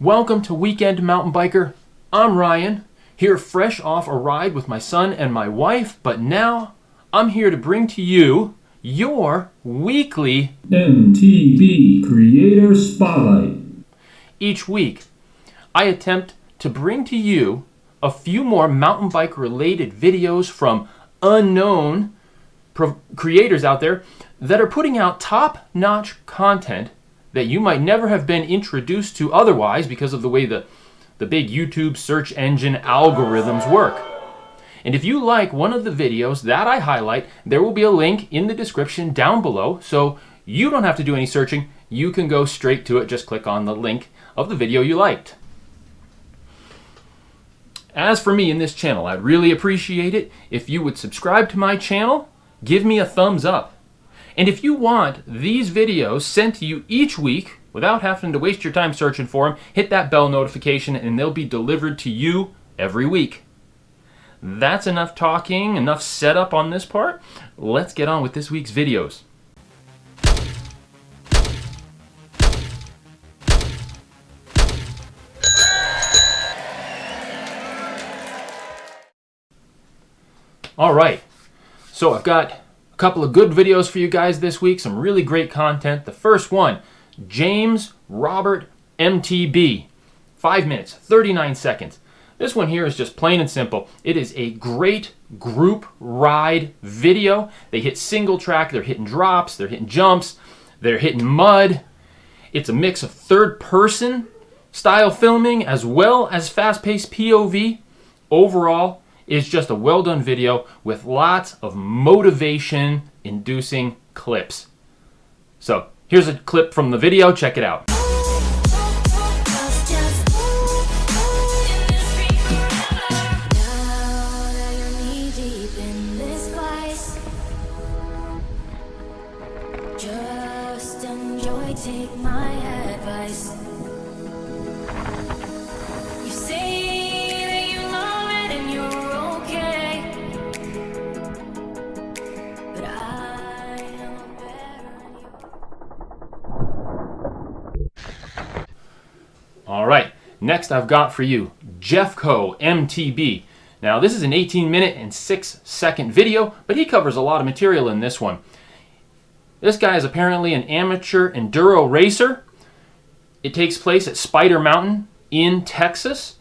Welcome to Weekend Mountain Biker. I'm Ryan, here fresh off a ride with my son and my wife, but now I'm here to bring to you your weekly MTB Creator Spotlight. Each week, I attempt to bring to you a few more mountain bike related videos from unknown creators out there that are putting out top-notch content that you might never have been introduced to otherwise because of the way the big YouTube search engine algorithms work. And if you like one of the videos that I highlight, there will be a link in the description down below, so you don't have to do any searching. You can go straight to it. Just click on the link of the video you liked. As for me in this channel, I'd really appreciate it if you would subscribe to my channel, give me a thumbs up. And if you want these videos sent to you each week without having to waste your time searching for them, hit that bell notification and they'll be delivered to you every week. That's enough talking, enough setup on this part. Let's get on with this week's videos. All right, so I've got a couple of good videos for you guys this week, some really great content. The first one, Robert MTB, 5 minutes, 39 seconds. This one here is just plain and simple. It is a great group ride video. They hit single track, they're hitting drops, they're hitting jumps, they're hitting mud. It's a mix of third person style filming as well as fast-paced POV. Overall, it's just a well-done video with lots of motivation-inducing clips. So here's a clip from the video. Check it out. Just enjoy, take my advice. You say that you love it and you're okay, but I know better. All right, next I've got for you Jefco MTB. Now this is an 18-minute and 6-second video, but he covers a lot of material in this one. This guy is apparently an amateur enduro racer. It takes place at Spider Mountain in Texas.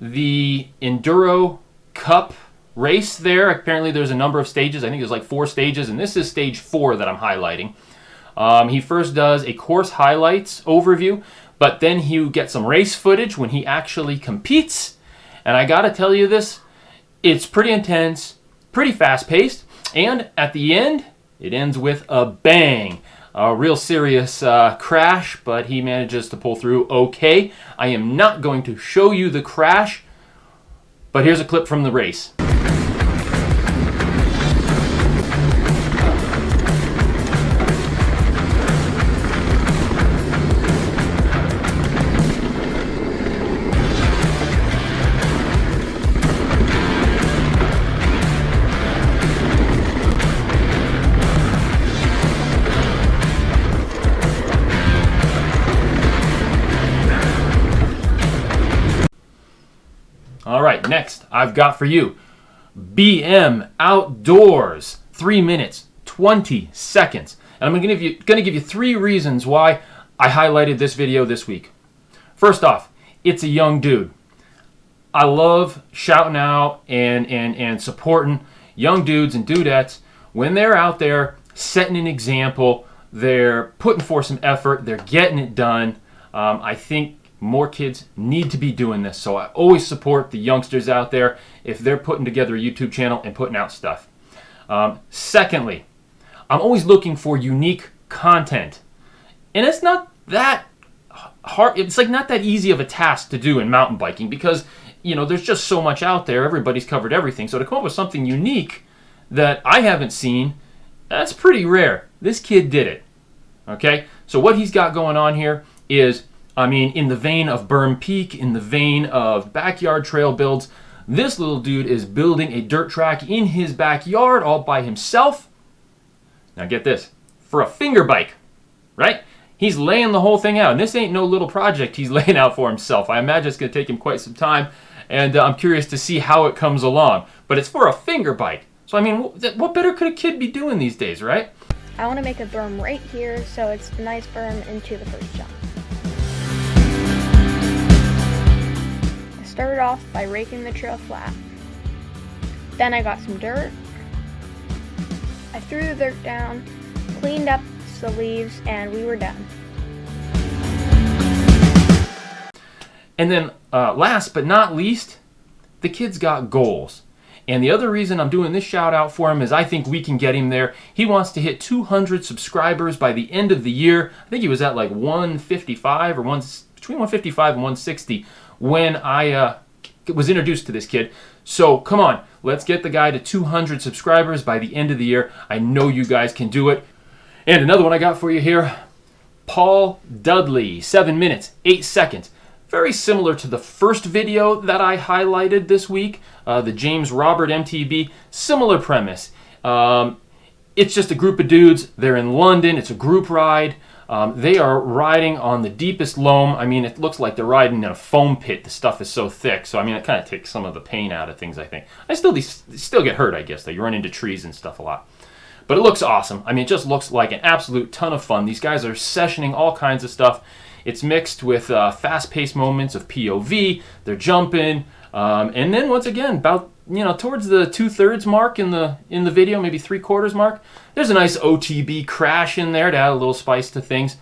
The Enduro Cup race there, apparently there's a number of stages. I think there's like 4 stages, and this is stage 4 that I'm highlighting. He first does a course highlights overview, but then he gets some race footage when he actually competes. And I gotta tell you this, it's pretty intense, pretty fast-paced, and at the end, it ends with a bang. A real serious crash, but he manages to pull through okay. I am not going to show you the crash, but here's a clip from the race. All right, next I've got for you BM Outdoorz, 3 minutes, 20 seconds. And I'm going to give you 3 reasons why I highlighted this video this week. First off, it's a young dude. I love shouting out and supporting young dudes and dudettes when they're out there setting an example. They're putting forth some effort. They're getting it done. I think more kids need to be doing this, so I always support the youngsters out there if they're putting together a YouTube channel and putting out stuff. Secondly, I'm always looking for unique content, and it's not that hard. It's like not that easy of a task to do in mountain biking because there's just so much out there. Everybody's covered everything, so to come up with something unique that I haven't seen, that's pretty rare. This kid did it. Okay, so what he's got going on here is, in the vein of Berm Peak, in the vein of backyard trail builds, this little dude is building a dirt track in his backyard all by himself. Now get this, for a finger bike, right? He's laying the whole thing out. And this ain't no little project he's laying out for himself. I imagine it's going to take him quite some time. And I'm curious to see how it comes along. But it's for a finger bite. So, I mean, what better could a kid be doing these days, right? I want to make a berm right here so it's a nice berm into the first jump. I started off by raking the trail flat. Then I got some dirt. I threw the dirt down, cleaned up the leaves, and we were done. And then last but not least, the kid's got goals. And the other reason I'm doing this shout out for him is I think we can get him there. He wants to hit 200 subscribers by the end of the year. I think he was at like 155 or between 155 and 160 when I was introduced to this kid. So come on, let's get the guy to 200 subscribers by the end of the year. I know you guys can do it. And another one I got for you here, Paul Dudley, 7 minutes, 8 seconds. Very similar to the first video that I highlighted this week, the James Robert MTB. Similar premise. It's just a group of dudes. They're in London. It's a group ride. They are riding on the deepest loam. I mean, it looks like they're riding in a foam pit. The stuff is so thick. So, I mean, it kind of takes some of the pain out of things, I think. They still get hurt, I guess, though. You run into trees and stuff a lot. But it looks awesome. I mean, it just looks like an absolute ton of fun. These guys are sessioning all kinds of stuff. It's mixed with fast-paced moments of POV. They're jumping, and then once again, about towards the 2/3 mark in the video, maybe 3/4 mark. There's a nice OTB crash in there to add a little spice to things.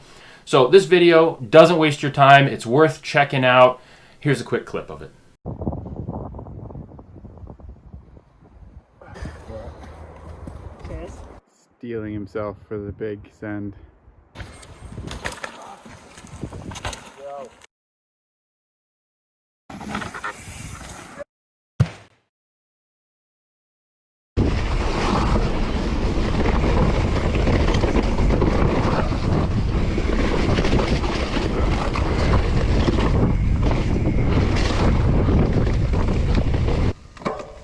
So this video doesn't waste your time. It's worth checking out. Here's a quick clip of it. Steeling himself for the big send.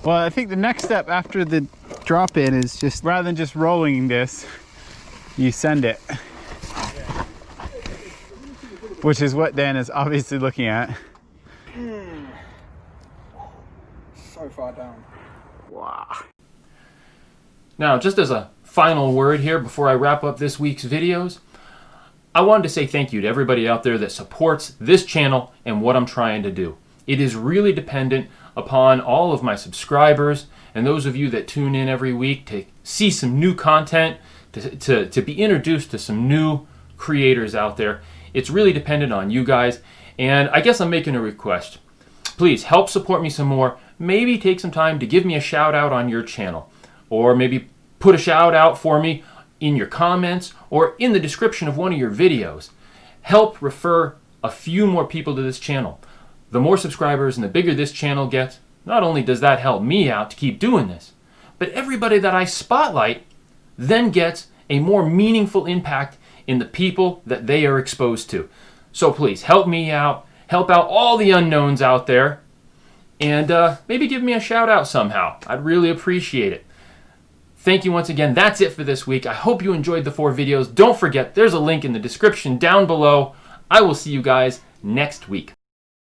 Well, I think the next step after the drop in is just, rather than just rolling this, you send it. Which is what Dan is obviously looking at. So far down. Wow. Now, just as a final word here before I wrap up this week's videos, I wanted to say thank you to everybody out there that supports this channel and what I'm trying to do. It is really dependent upon all of my subscribers and those of you that tune in every week to see some new content, to be introduced to some new creators out there. It's really dependent on you guys, and I guess I'm making a request. Please help support me some more. Maybe take some time to give me a shout out on your channel, or maybe put a shout out for me in your comments or in the description of one of your videos. Help refer a few more people to this channel. The more subscribers and the bigger this channel gets, not only does that help me out to keep doing this, but everybody that I spotlight then gets a more meaningful impact in the people that they are exposed to. So please help me out, help out all the unknowns out there, and maybe give me a shout out somehow. I'd really appreciate it. Thank you once again. That's it for this week. I hope you enjoyed the 4 videos. Don't forget, there's a link in the description down below. I will see you guys next week.